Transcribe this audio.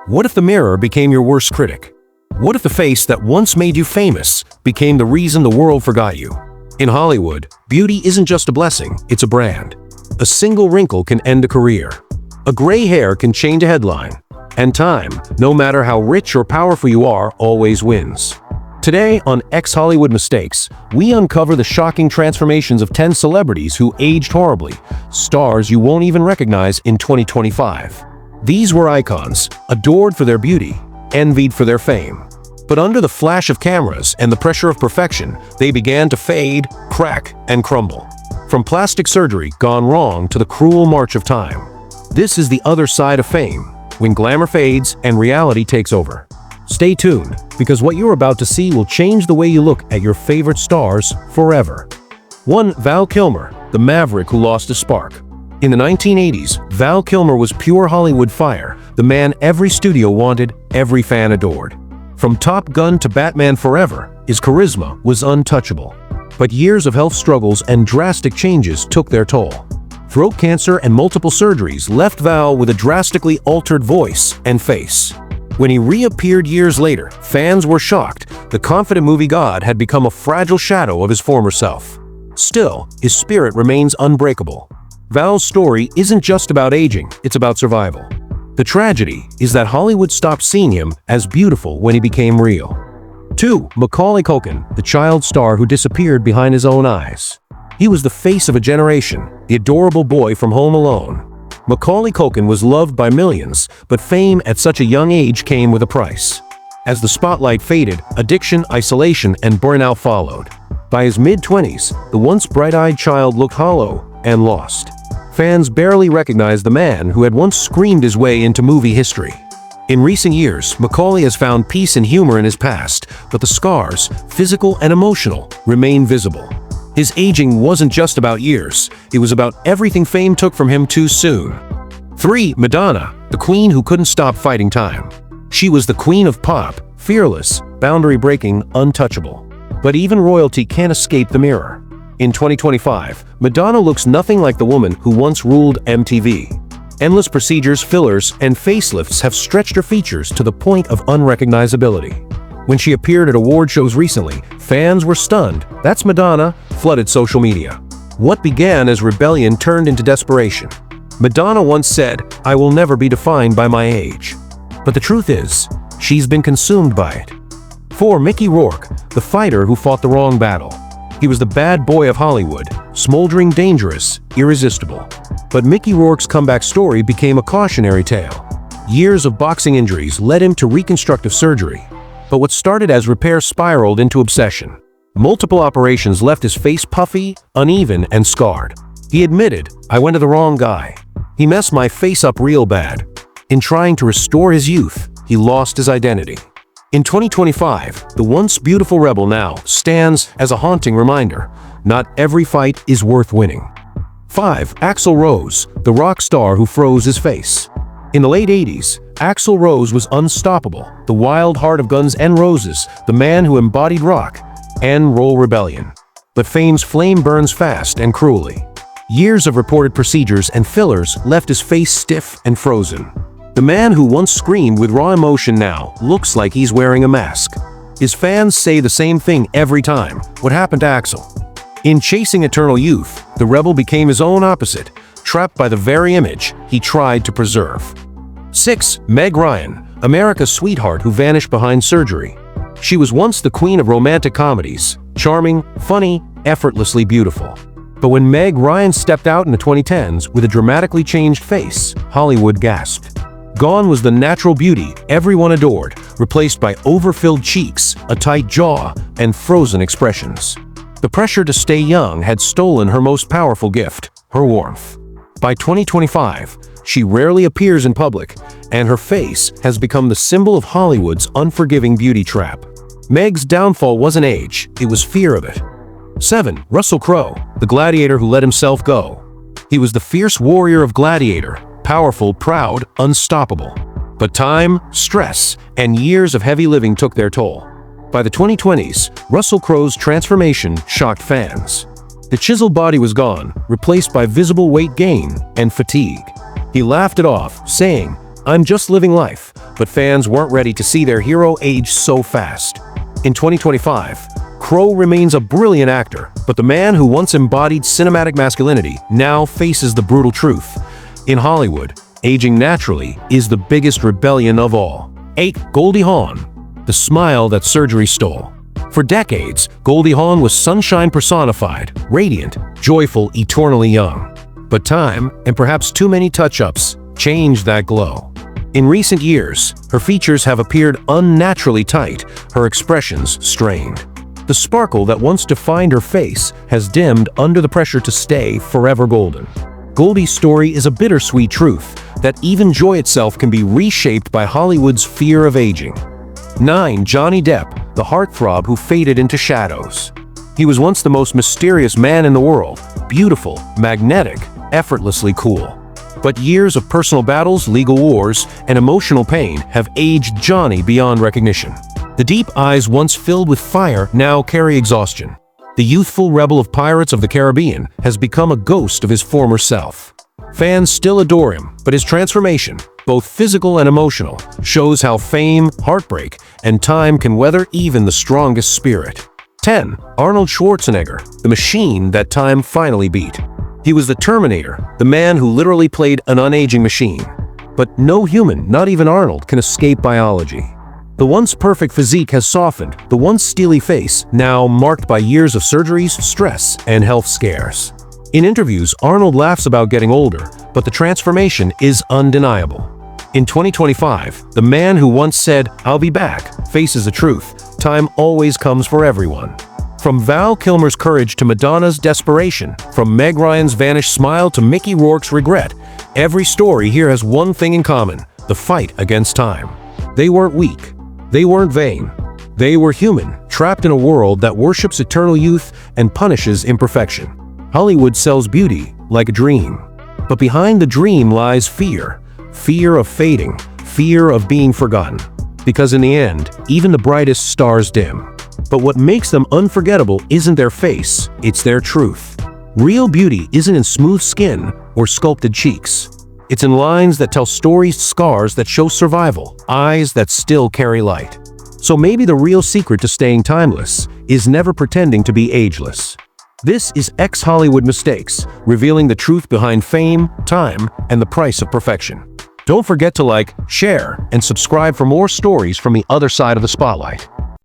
What if the mirror became your worst critic? What if the face that once made you famous became the reason the world forgot you? In Hollywood, beauty isn't just a blessing, it's a brand. A single wrinkle can end a career. A gray hair can change a headline. And time, no matter how rich or powerful you are, always wins. Today on Ex-Hollywood Mistakes, we uncover the shocking transformations of 10 celebrities who aged horribly, stars you won't even recognize in 2025. These were icons, adored for their beauty, envied for their fame. But under the flash of cameras and the pressure of perfection, they began to fade, crack, and crumble. From plastic surgery gone wrong to the cruel march of time. This is the other side of fame, when glamour fades and reality takes over. Stay tuned, because what you're about to see will change the way you look at your favorite stars forever. 1. Val Kilmer, the maverick who lost his spark. In the 1980s, Val Kilmer was pure Hollywood fire, the man every studio wanted, every fan adored. From Top Gun to Batman Forever, his charisma was untouchable. But years of health struggles and drastic changes took their toll. Throat cancer and multiple surgeries left Val with a drastically altered voice and face. When he reappeared years later, fans were shocked. The confident movie god had become a fragile shadow of his former self. Still, his spirit remains unbreakable. Val's story isn't just about aging, it's about survival. The tragedy is that Hollywood stopped seeing him as beautiful when he became real. 2. Macaulay Culkin, the child star who disappeared behind his own eyes. He was the face of a generation, the adorable boy from Home Alone. Macaulay Culkin was loved by millions, but fame at such a young age came with a price. As the spotlight faded, addiction, isolation, and burnout followed. By his mid-20s, the once bright-eyed child looked hollow and lost. Fans barely recognized the man who had once screamed his way into movie history. In recent years, Macaulay has found peace and humor in his past, but the scars, physical and emotional, remain visible. His aging wasn't just about years, it was about everything fame took from him too soon. 3. Madonna, the queen who couldn't stop fighting time. She was the queen of pop, fearless, boundary-breaking, untouchable. But even royalty can't escape the mirror. In 2025, Madonna looks nothing like the woman who once ruled MTV. Endless procedures, fillers, and facelifts have stretched her features to the point of unrecognizability. When she appeared at award shows recently, fans were stunned. "That's Madonna," flooded social media. What began as rebellion turned into desperation. Madonna once said, "I will never be defined by my age." But the truth is, she's been consumed by it. 4. Mickey Rourke, the fighter who fought the wrong battle. He was the bad boy of Hollywood, smoldering, dangerous, irresistible. But Mickey Rourke's comeback story became a cautionary tale. Years of boxing injuries led him to reconstructive surgery. But what started as repair spiraled into obsession. Multiple operations left his face puffy, uneven, and scarred. He admitted, "I went to the wrong guy. He messed my face up real bad." In trying to restore his youth, he lost his identity. In 2025, the once beautiful rebel now stands as a haunting reminder. Not every fight is worth winning. 5. Axl Rose, the rock star who froze his face. In the late 80s, Axl Rose was unstoppable, the wild heart of Guns N' Roses, the man who embodied rock and roll rebellion. But fame's flame burns fast and cruelly. Years of reported procedures and fillers left his face stiff and frozen. The man who once screamed with raw emotion now looks like he's wearing a mask. His fans say the same thing every time. What happened to Axl? In chasing eternal youth, the rebel became his own opposite, trapped by the very image he tried to preserve. 6. Meg Ryan, America's sweetheart who vanished behind surgery. She was once the queen of romantic comedies, charming, funny, effortlessly beautiful. But when Meg Ryan stepped out in the 2010s with a dramatically changed face, Hollywood gasped. Gone was the natural beauty everyone adored, replaced by overfilled cheeks, a tight jaw, and frozen expressions. The pressure to stay young had stolen her most powerful gift, her warmth. By 2025, she rarely appears in public, and her face has become the symbol of Hollywood's unforgiving beauty trap. Meg's downfall wasn't age, it was fear of it. 7. Russell Crowe, the gladiator who let himself go. He was the fierce warrior of Gladiator, powerful, proud, unstoppable. But time, stress, and years of heavy living took their toll. By the 2020s, Russell Crowe's transformation shocked fans. The chiseled body was gone, replaced by visible weight gain and fatigue. He laughed it off, saying, "I'm just living life," but fans weren't ready to see their hero age so fast. In 2025, Crowe remains a brilliant actor, but the man who once embodied cinematic masculinity now faces the brutal truth. In Hollywood, aging naturally is the biggest rebellion of all. 8. Goldie Hawn, the smile that surgery stole. For decades, Goldie Hawn was sunshine personified, radiant, joyful, eternally young. But time, and perhaps too many touch-ups, changed that glow. In recent years, her features have appeared unnaturally tight, her expressions strained. The sparkle that once defined her face has dimmed under the pressure to stay forever golden. Goldie's story is a bittersweet truth that even joy itself can be reshaped by Hollywood's fear of aging. 9. Johnny Depp, the heartthrob who faded into shadows. He was once the most mysterious man in the world, beautiful, magnetic, effortlessly cool. But years of personal battles, legal wars, and emotional pain have aged Johnny beyond recognition. The deep eyes once filled with fire now carry exhaustion. The youthful rebel of Pirates of the Caribbean has become a ghost of his former self. Fans still adore him, but his transformation, both physical and emotional, shows how fame, heartbreak, and time can weather even the strongest spirit. 10. Arnold Schwarzenegger, the machine that time finally beat. He was the Terminator, the man who literally played an unaging machine. But no human, not even Arnold, can escape biology. The once perfect physique has softened, the once steely face now marked by years of surgeries, stress, and health scares. In interviews, Arnold laughs about getting older, but the transformation is undeniable. In 2025, the man who once said, "I'll be back," faces the truth. Time always comes for everyone. From Val Kilmer's courage to Madonna's desperation, from Meg Ryan's vanished smile to Mickey Rourke's regret, every story here has one thing in common: the fight against time. They weren't weak. They weren't vain. They were human, trapped in a world that worships eternal youth and punishes imperfection. Hollywood sells beauty like a dream. But behind the dream lies fear. Fear of fading. Fear of being forgotten. Because in the end, even the brightest stars dim. But what makes them unforgettable isn't their face, it's their truth. Real beauty isn't in smooth skin or sculpted cheeks. It's in lines that tell stories, scars that show survival, eyes that still carry light. So maybe the real secret to staying timeless is never pretending to be ageless. This is Ex-Hollywood Mistakes, revealing the truth behind fame, time, and the price of perfection. Don't forget to like, share, and subscribe for more stories from the other side of the spotlight.